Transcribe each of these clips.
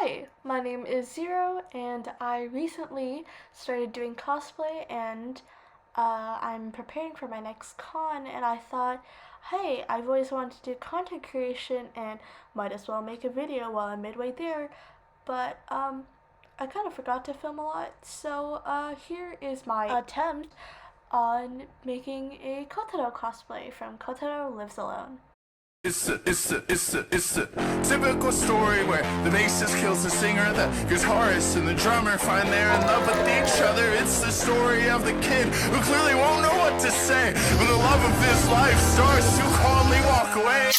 Hi, my name is Zero, and I recently started doing cosplay, and I'm preparing for my next con, and I thought, hey, I've always wanted to do content creation, and might as well make a video while I'm midway there, but I kind of forgot to film a lot, so here is my attempt on making a Kotaro cosplay from Kotaro Lives Alone. It's a typical story where the bassist kills the singer, the guitarist and the drummer find they're in love with each other. It's the story of the kid who clearly won't know what to say when the love of his life starts to calmly walk away.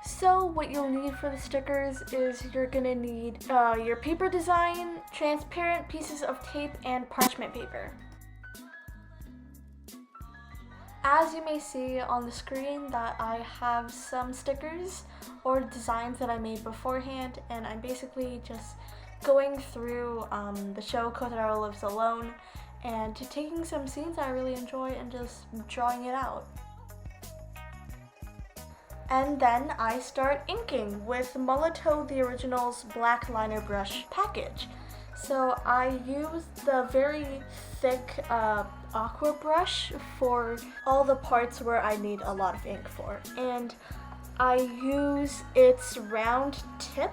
So what you'll need for the stickers is you're gonna need your paper design, transparent pieces of tape, and parchment paper. As you may see on the screen that I have some stickers or designs that I made beforehand, and I'm basically just going through the show Kotaro Lives Alone and taking some scenes I really enjoy and just drawing it out. And then I start inking with Mulatto the Original's black liner brush package. So I use the very thick aqua brush for all the parts where I need a lot of ink for. And I use its round tip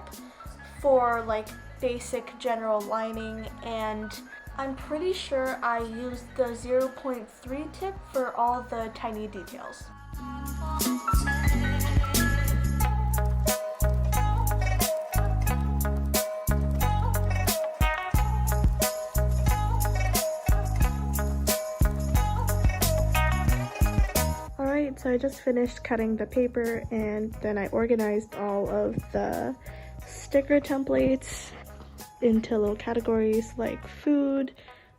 for like basic general lining, and I'm pretty sure I used the 0.3 tip for all the tiny details. So I just finished cutting the paper, and then I organized all of the sticker templates into little categories like food,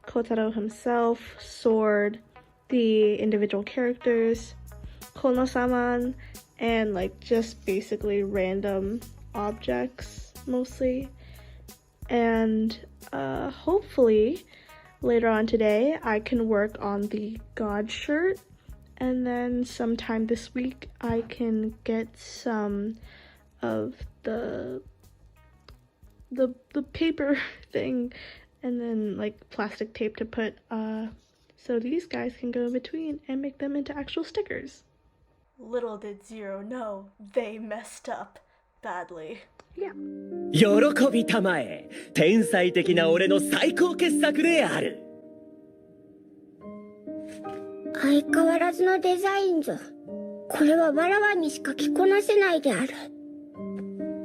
Kotaro himself, sword, the individual characters, Kono-saman, and like just basically random objects mostly. And hopefully later on today I can work on the God shirt. And then sometime this week, I can get some of the paper thing, and then like plastic tape to put, so these guys can go in between and make them into actual stickers. Little did Zero know, they messed up badly. Yeah. 喜びたまえ、天才的な俺の最高傑作である。相変わらずのデザインぞ。これはわらわにしか着こなせないである。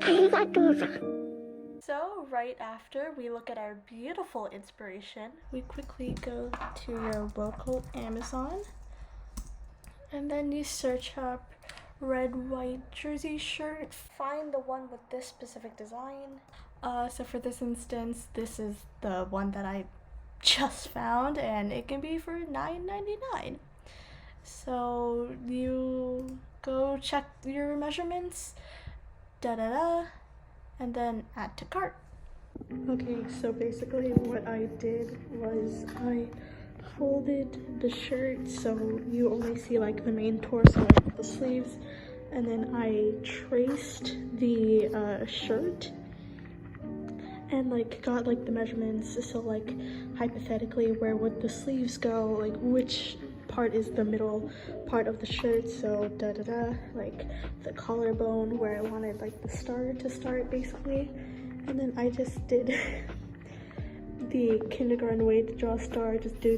ありがとうぞ。So right after we look at our beautiful inspiration, we quickly go to your local Amazon, and then you search up red, white jersey shirt. Find the one with this specific design. So for this instance, this is the one that I just found, and it can be for $9.99. So you go check your measurements, and then add to cart. Okay, so basically what I did was I folded the shirt so you only see like the main torso of the sleeves, and then I traced the shirt and like got like the measurements, so like hypothetically where would the sleeves go, like which part is the middle part of the shirt, so like the collarbone where I wanted like the star to start basically. And then I just did the kindergarten way to draw a star, just do,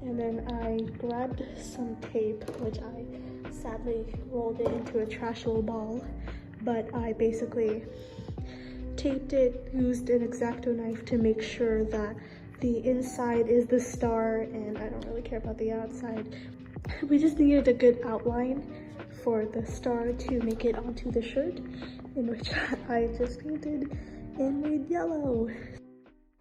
and then I grabbed some tape, which I sadly rolled it into a trash little ball, but I basically taped it, used an X-Acto knife to make sure that the inside is the star, and I don't really care about the outside. We just needed a good outline for the star to make it onto the shirt, in which I just painted and made yellow.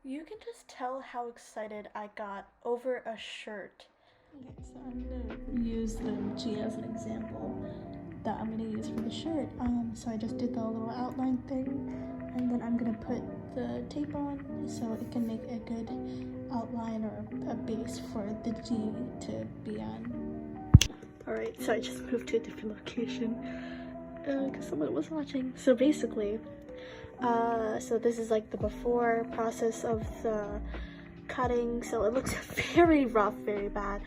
You can just tell how excited I got over a shirt. Okay, so I'm gonna use the G as an example that I'm gonna use for the shirt. So I just did the little outline thing, and then I'm gonna put the tape on so it can make a good outline or a base for the G to be on. Alright, so I just moved to a different location because someone was watching. So basically, so this is like the before process of the cutting. So it looks very rough, very bad.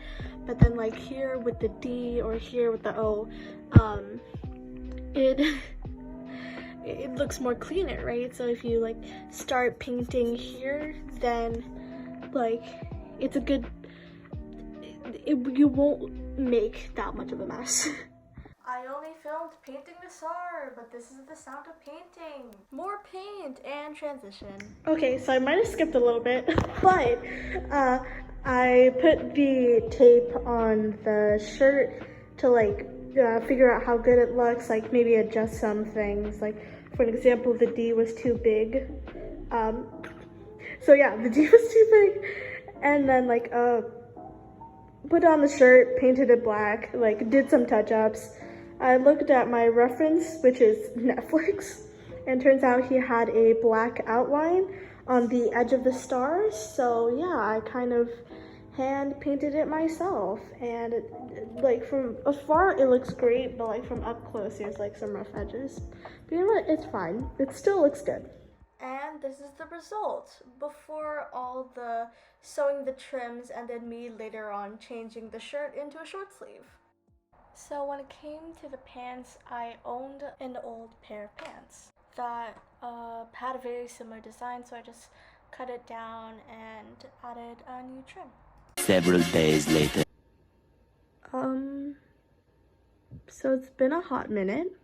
But then like here with the D or here with the O, it looks more cleaner, right? So if you like start painting here, then like it's a good, you won't make that much of a mess. I only filmed painting the sword, but this is the sound of painting. More paint and transition. Okay, so I might have skipped a little bit, but I put the tape on the shirt to like figure out how good it looks, like maybe adjust some things. Like for an example, the D was too big. So yeah, the D was too big, and then like put on the shirt, painted it black, like did some touch-ups. I looked at my reference, which is Netflix, and turns out he had a black outline on the edge of the stars. So yeah, I kind of hand painted it myself, and like from afar it looks great, but like from up close there's like some rough edges. But you know what, it's fine. It still looks good. And this is the result before all the sewing the trims and then me later on changing the shirt into a short sleeve. So when it came to the pants, I owned an old pair of pants that had a very similar design, so I just cut it down and added a new trim. Several days later. So it's been a hot minute.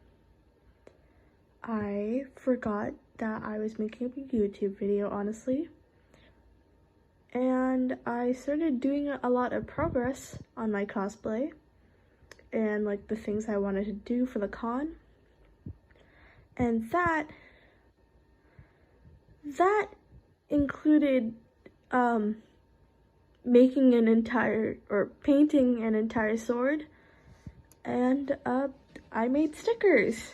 I forgot that I was making a YouTube video, honestly. And I started doing a lot of progress on my cosplay and like the things I wanted to do for the con. And that included making an entire, or painting an entire sword, and I made stickers,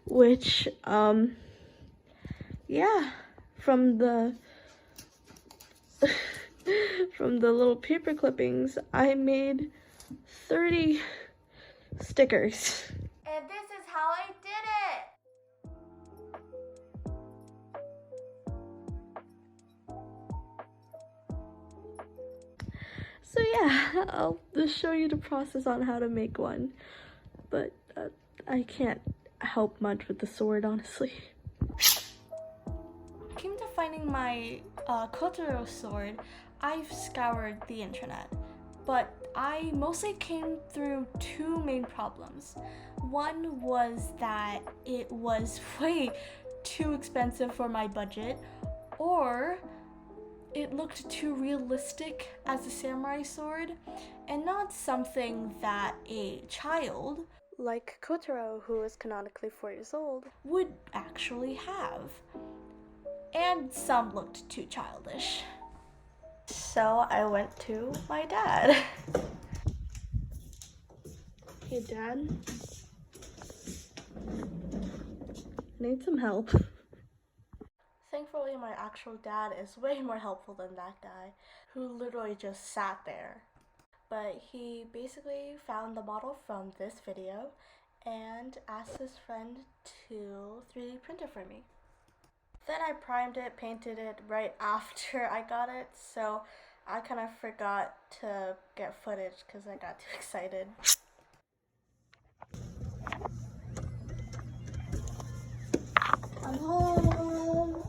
which yeah, from the from the little paper clippings I made 30 stickers. And this is how I did it. So yeah, I'll just show you the process on how to make one, but I can't help much with the sword, honestly. Came to finding my Kotaro sword, I've scoured the internet, but I mostly came through two main problems. One was that it was way too expensive for my budget, or it looked too realistic as a samurai sword, and not something that a child, like Kotaro, who is canonically 4 years old, would actually have. And some looked too childish. So I went to my dad. Hey Dad, need some help. Thankfully my actual dad is way more helpful than that guy, who literally just sat there. But he basically found the model from this video and asked his friend to 3D print it for me. Then I primed it, painted it right after I got it, so I kind of forgot to get footage because I got too excited. I'm home!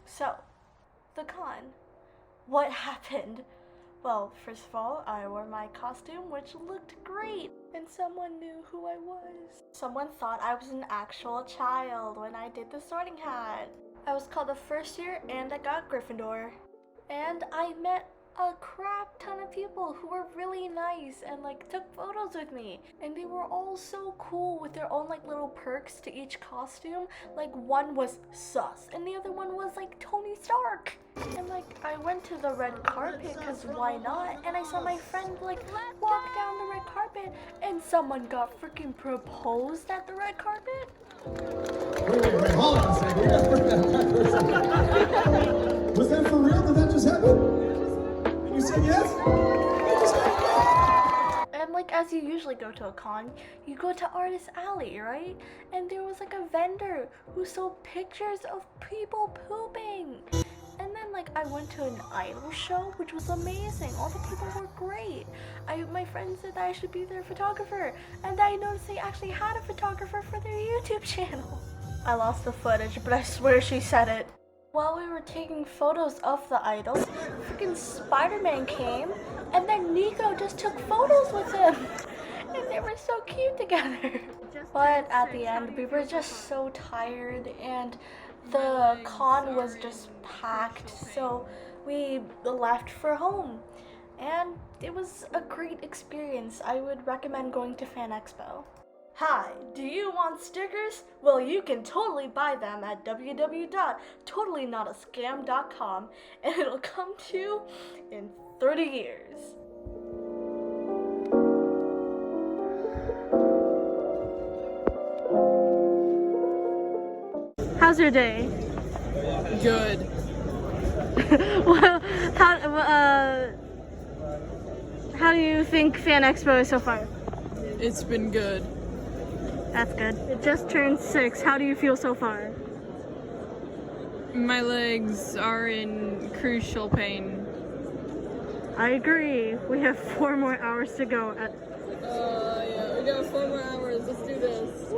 So, the con. What happened? Well, first of all, I wore my costume, which looked great, and someone knew who I was. Someone thought I was an actual child when I did the sorting hat. I was called the first year, and I got Gryffindor. And I met a crap ton of people who were really nice and like took photos with me, and they were all so cool with their own like little perks to each costume. Like one was sus and the other one was like Tony Stark, and like I went to the red carpet because why not, and I saw my friend like walk down the red carpet and someone got freaking proposed at the red carpet. Wait, hold on a second. We gotta work that back for a second. Was that for real? Did that just happen? You said yes? as you usually go to a con, you go to Artist Alley, right? And there was like a vendor who sold pictures of people pooping. And then like I went to an idol show, which was amazing. All the people were great. My friend said that I should be their photographer, and I noticed they actually had a photographer for their YouTube channel. I lost the footage, but I swear she said it. While we were taking photos of the idols, freaking Spider-Man came, and then Nico just took photos with him. And they were so cute together. But at the end, we were just so tired, and the con was just packed, so we left for home. And it was a great experience. I would recommend going to Fan Expo. Hi, do you want stickers? Well, you can totally buy them at www.totallynotascam.com, and it'll come to you in 30 years. How's your day? Good. Well, how do you think Fan Expo is so far? It's been good. That's good. It just turned 6. How do you feel so far? My legs are in crucial pain. I agree. We have 4 more hours to go. Yeah, we got 4 more hours. Let's do this.